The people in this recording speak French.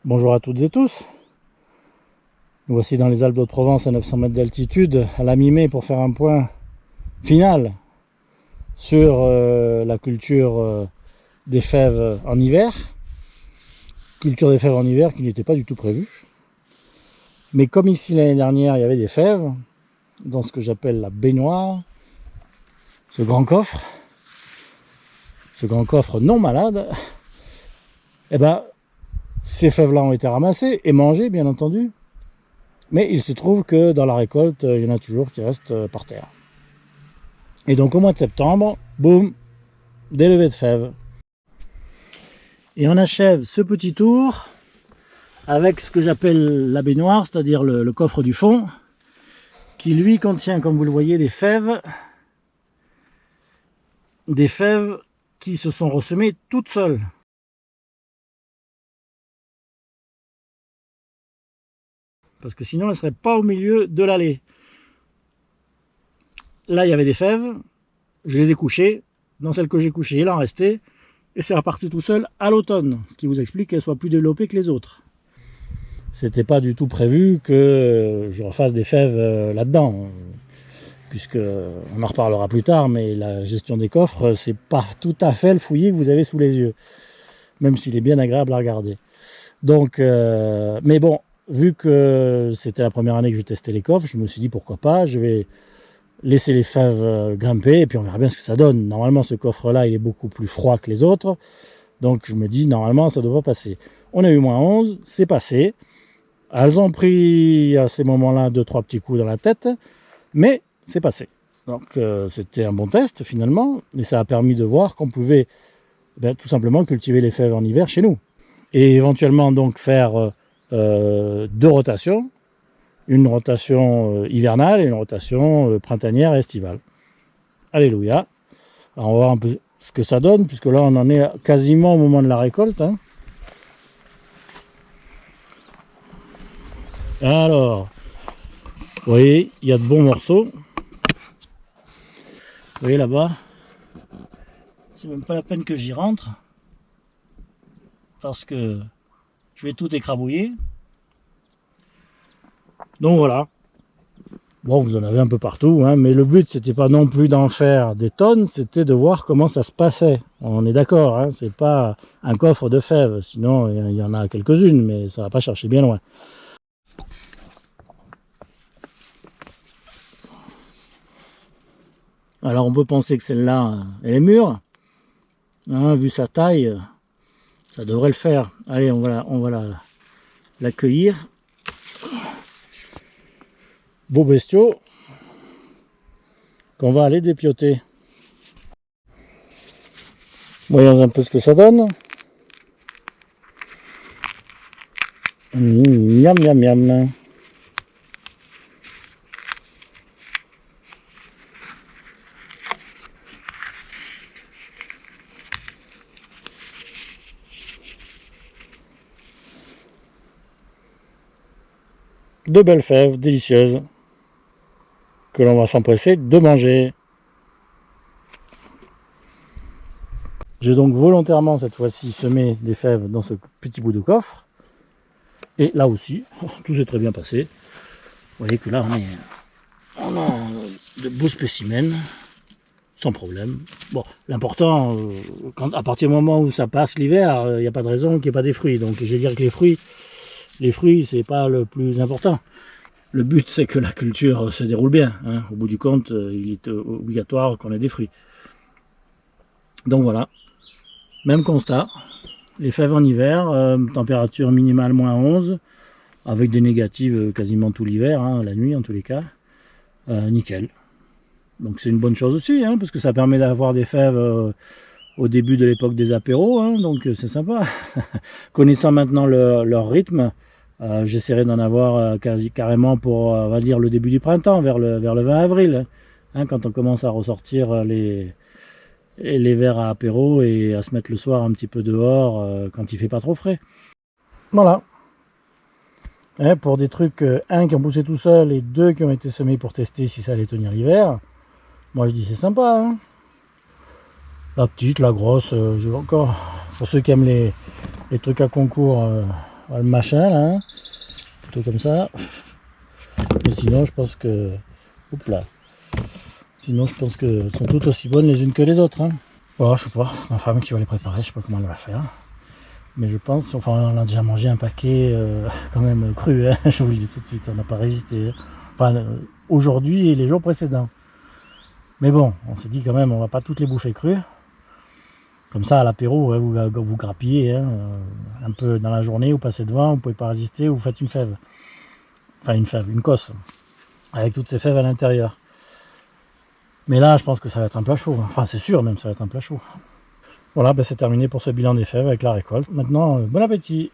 Bonjour à toutes et tous. Nous voici dans les Alpes de Provence à 900 mètres d'altitude à la mi-mai pour faire un point final sur la culture des fèves en hiver. Culture des fèves en hiver qui n'était pas du tout prévue. Mais comme ici l'année dernière il y avait des fèves dans ce que j'appelle la baignoire, ce grand coffre non malade, et ben ces fèves-là ont été ramassées et mangées, bien entendu. Mais il se trouve que dans la récolte, il y en a toujours qui restent par terre. Et donc au mois de septembre, boum, des levées de fèves. Et on achève ce petit tour avec ce que j'appelle la baignoire, c'est-à-dire le coffre du fond, qui lui contient, comme vous le voyez, des fèves qui se sont ressemées toutes seules. Parce que sinon, elles ne seraient pas au milieu de l'allée. Là, il y avait des fèves, je les ai couchées. Dans celles que j'ai couchées, il en restait. Et c'est reparti tout seul à l'automne, ce qui vous explique qu'elles soient plus développées que les autres. C'était pas du tout prévu que je refasse des fèves là-dedans, puisque on en reparlera plus tard, mais la gestion des coffres, c'est pas tout à fait le fouillis que vous avez sous les yeux, même s'il est bien agréable à regarder. Donc, mais bon, vu que c'était la première année que je testais les coffres, je me suis dit pourquoi pas, je vais laisser les fèves grimper et puis on verra bien ce que ça donne. Normalement, ce coffre-là, il est beaucoup plus froid que les autres, donc je me dis normalement ça devrait passer. On a eu moins 11, c'est passé. Elles ont pris à ces moments-là 2-3 petits coups dans la tête, mais c'est passé. Donc c'était un bon test finalement, et ça a permis de voir qu'on pouvait tout simplement cultiver les fèves en hiver chez nous. Et éventuellement donc faire 2 rotations, une rotation hivernale et une rotation printanière et estivale. Alléluia. Alors on va voir un peu ce que ça donne, puisque là on en est quasiment au moment de la récolte. Hein. Alors, vous voyez, il y a de bons morceaux. Vous voyez là-bas, c'est même pas la peine que j'y rentre, parce que je vais tout écrabouiller. Donc voilà. Bon, vous en avez un peu partout, hein, mais le but c'était pas non plus d'en faire des tonnes, c'était de voir comment ça se passait. On est d'accord, hein, c'est pas un coffre de fèves, sinon il y en a quelques-unes, mais ça va pas chercher bien loin. Alors on peut penser que celle-là, elle est mûre, hein, vu sa taille, ça devrait le faire. Allez, on va l'accueillir. Beaux bestiaux qu'on va aller dépioter. Voyons un peu ce que ça donne. Miam miam miam. De belles fèves délicieuses que l'on va s'empresser de manger. J'ai donc volontairement cette fois-ci semé des fèves dans ce petit bout de coffre. Et là aussi, tout s'est très bien passé. Vous voyez que là on a de beaux spécimens, sans problème. Bon, l'important, à partir du moment où ça passe l'hiver, il n'y a pas de raison qu'il n'y ait pas des fruits. Donc je vais dire que les fruits c'est pas le plus important. Le but c'est que la culture se déroule bien. Hein. Au bout du compte, il est obligatoire qu'on ait des fruits. Donc voilà, même constat. Les fèves en hiver, température minimale moins 11, avec des négatives quasiment tout l'hiver, hein, la nuit en tous les cas. Nickel. Donc c'est une bonne chose aussi, hein, parce que ça permet d'avoir des fèves au début de l'époque des apéros, hein, donc c'est sympa. Connaissant maintenant leur rythme, j'essaierai d'en avoir carrément pour, on va dire, le début du printemps, vers le 20 avril, hein, quand on commence à ressortir les verres à apéro et à se mettre le soir un petit peu dehors quand il fait pas trop frais. Voilà. Et pour des trucs, un qui ont poussé tout seul et 2 qui ont été semés pour tester si ça allait tenir l'hiver, moi je dis c'est sympa. Hein. La petite, la grosse, je veux encore, pour ceux qui aiment les trucs à concours, le machin là, hein. Plutôt comme ça. Mais sinon je pense que... Oups là. Sinon je pense que sont toutes aussi bonnes les unes que les autres. Hein. Voilà, je sais pas, ma femme qui va les préparer, je sais pas comment elle va faire. Mais je pense, enfin on a déjà mangé un paquet quand même cru, hein, je vous le dis tout de suite, on n'a pas résisté. Enfin aujourd'hui et les jours précédents. Mais bon, on s'est dit quand même, on va pas toutes les bouffer crues. Comme ça à l'apéro, hein, vous grappillez hein, un peu dans la journée, vous passez devant, vous pouvez pas résister, vous faites une fève. Enfin une fève, une cosse. Avec toutes ces fèves à l'intérieur. Mais là je pense que ça va être un plat chaud. Enfin c'est sûr même, ça va être un plat chaud. Voilà, ben c'est terminé pour ce bilan des fèves avec la récolte. Maintenant, bon appétit.